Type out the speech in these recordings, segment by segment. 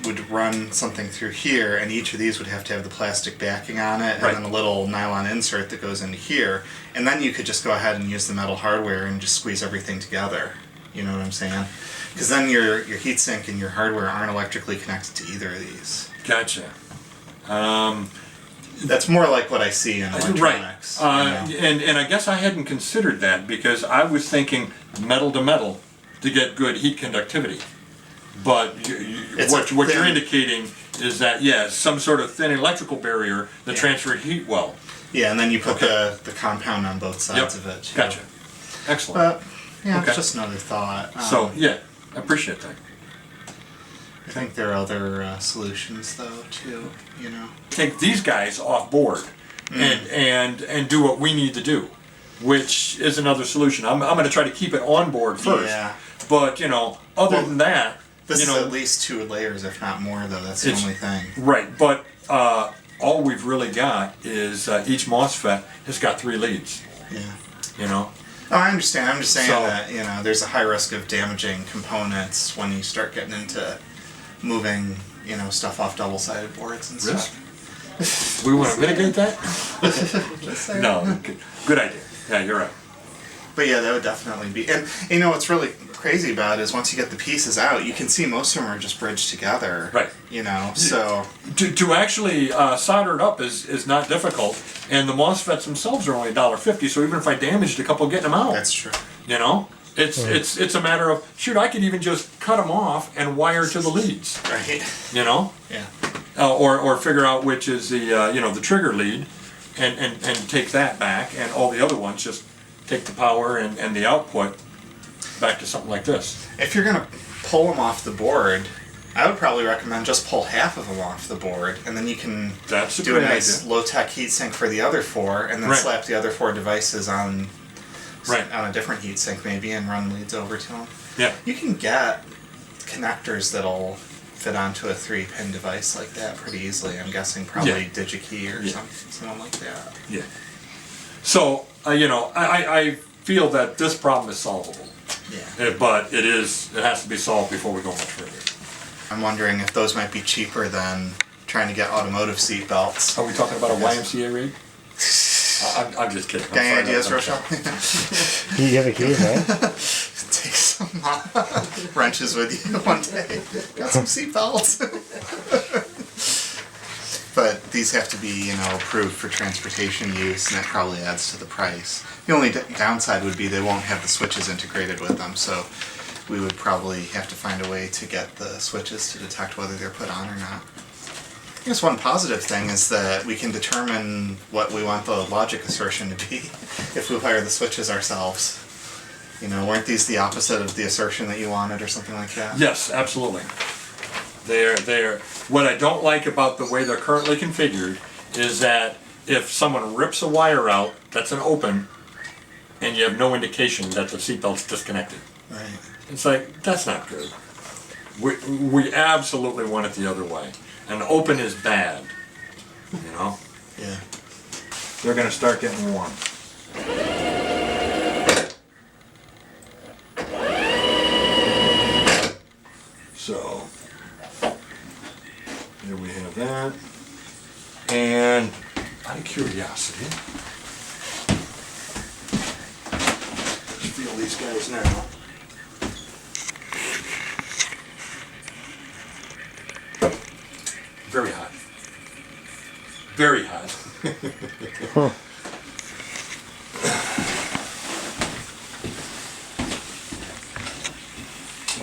would run something through here, and each of these would have to have the plastic backing on it, and then a little nylon insert that goes into here, and then you could just go ahead and use the metal hardware and just squeeze everything together. You know what I'm saying? Because then your heatsink and your hardware aren't electrically connected to either of these. Gotcha. That's more like what I see in electronics. Right. And I guess I hadn't considered that, because I was thinking metal to metal to get good heat conductivity. But what you're indicating is that, some sort of thin electrical barrier that transfers heat well. Yeah, and then you put the compound on both sides of it. Too. Gotcha. Excellent. But, it's just another thought. So, I appreciate that. I think there are other solutions, though, too, Take these guys off board and do what we need to do, which is another solution. I'm going to try to keep it on board first. Yeah. But, other than that... This is at least 2 layers, if not more, though. That's the only thing. Right, but all we've really got is each MOSFET has got 3 leads. Yeah. Oh, I understand. I'm just saying that, there's a high risk of damaging components when you start getting into moving, stuff off double-sided boards and stuff. We want to mitigate that? Just saying. No, good idea. Yeah, you're right. But yeah, that would definitely be... And, what's really crazy about it is once you get the pieces out, you can see most of them are just bridged together. Right. So... To actually solder it up is not difficult, and the MOSFETs themselves are only $1.50, so even if I damaged a couple getting them out... That's true. It's a matter of, shoot, I could even just cut them off and wire to the leads. Right. Yeah. Or figure out which is the trigger lead, and take that back, and all the other ones just take the power and the output back to something like this. If you're going to pull them off the board, I would probably recommend just pull half of them off the board, and then you can do a nice low-tech heatsink for the other 4, and then slap the other 4 devices on a different heatsink maybe, and run leads over to them. Yeah. You can get connectors that'll fit onto a 3-pin device like that pretty easily. I'm guessing probably DigiKey or something like that. Yeah. So, I feel that this problem is solvable. Yeah. But it has to be solved before we go much further. I'm wondering if those might be cheaper than trying to get automotive seat belts. Are we talking about a YMCA rig? I'm just kidding. Got any ideas, Rochelle? You have a key, right? Take some wrenches with you one day. Got some seat belts. But these have to be, approved for transportation use, and that probably adds to the price. The only downside would be they won't have the switches integrated with them, so we would probably have to find a way to get the switches to detect whether they're put on or not. I guess one positive thing is that we can determine what we want the logic assertion to be if we wire the switches ourselves. Weren't these the opposite of the assertion that you wanted or something like that? Yes, absolutely. They're. What I don't like about the way they're currently configured is that if someone rips a wire out, that's an open, and you have no indication that the seatbelt's disconnected. Right. It's like, that's not good. We absolutely want it the other way. An open is bad, Yeah. They're going to start getting warm. So, there we have that. And out of curiosity, let's feel these guys now. Very hot. Very hot.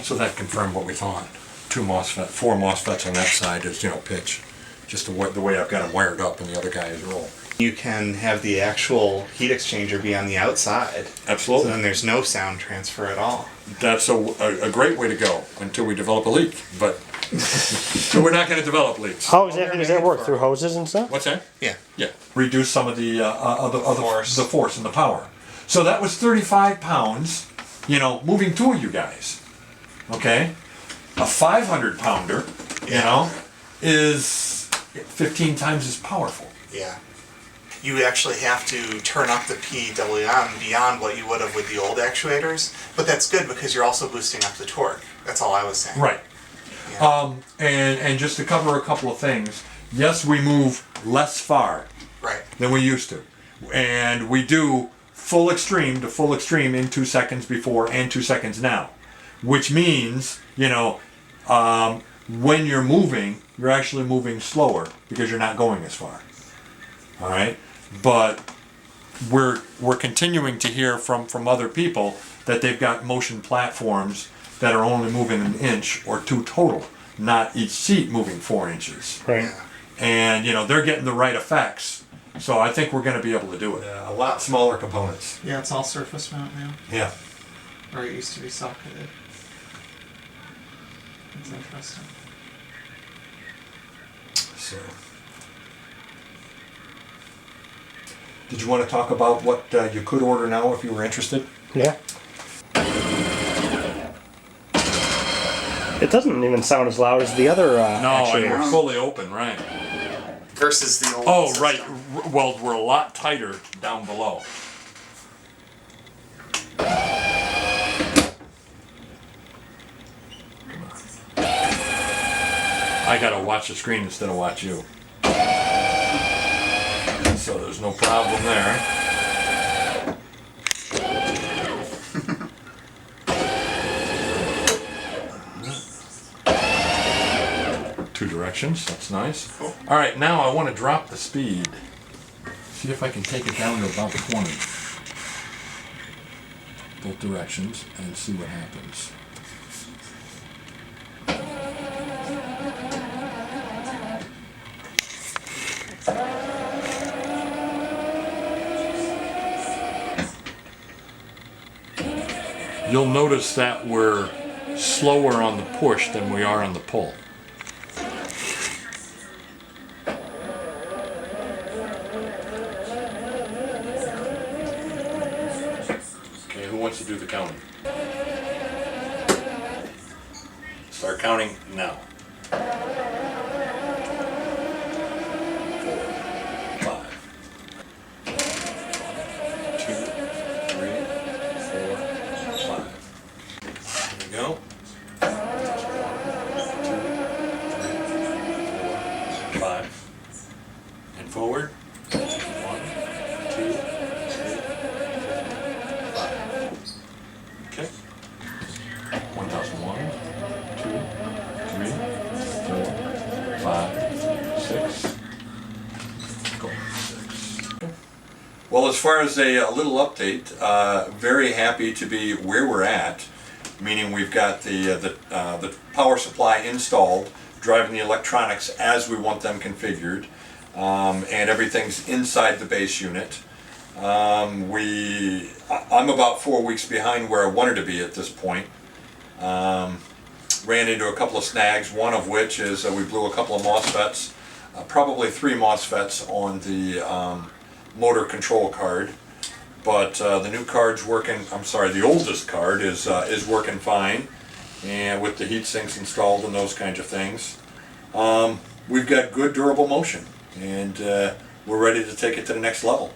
So that confirmed what we thought. 4 MOSFETs on that side is, pitch. Just the way I've got them wired up, and the other guy is roll. You can have the actual heat exchanger be on the outside. Absolutely. So then there's no sound transfer at all. That's a great way to go until we develop a leak. But so we're not going to develop leaks. How exactly does that work? Through hoses and stuff? What's that? Yeah. Yeah. Reduce some of the force and the power. So that was 35 pounds. Moving 2 of you guys. Okay. A 500-pounder. Is 15 times as powerful. Yeah. You actually have to turn up the PWM beyond what you would have with the old actuators, but that's good because you're also boosting up the torque. That's all I was saying. Right. And just to cover a couple of things, yes, we move less far Right. than we used to. And we do full extreme to full extreme in 2 seconds before and 2 seconds now. Which means, when you're moving, you're actually moving slower because you're not going as far. All right? But we're continuing to hear from other people that they've got motion platforms that are only moving an inch or two total, not each seat moving 4 inches. Right. Yeah. And they're getting the right effects. So I think we're going to be able to do it. A lot smaller components. Yeah, it's all surface mount now. Yeah. Or it used to be socketed. It's interesting. So, did you want to talk about what you could order now if you were interested? Yeah. It doesn't even sound as loud as the other And we're actuators. fully open, right? Versus the old Oh, system. right. Well, we're a lot tighter down below. I gotta watch the screen instead of watch you. So there's no problem there. Two directions, that's nice. Cool. All right, now I want to drop the speed. See if I can take it down to about 20. Both directions and see what happens. You'll notice that we're slower on the push than we are on the pull. Okay, who wants to do the counting? Start counting now. 4, 5, 2, 3, 4, 5. Here we go. 1, 2, 3, 4, 5. And forward. 1, 2, 3, 5. Okay. 1001, 2, 3, 4, 5, 6. Go. 6. Well, as far as a little update, very happy to be where we're at, meaning we've got the power supply installed, driving the electronics as we want them configured, and everything's inside the base unit. I'm about 4 weeks behind where I wanted to be at this point. Ran into a couple of snags, one of which is we blew a couple of MOSFETs, probably 3 MOSFETs on the motor control card. But the new card's working, the oldest card is working fine, and with the heat sinks installed and those kinds of things. We've got good durable motion, and we're ready to take it to the next level.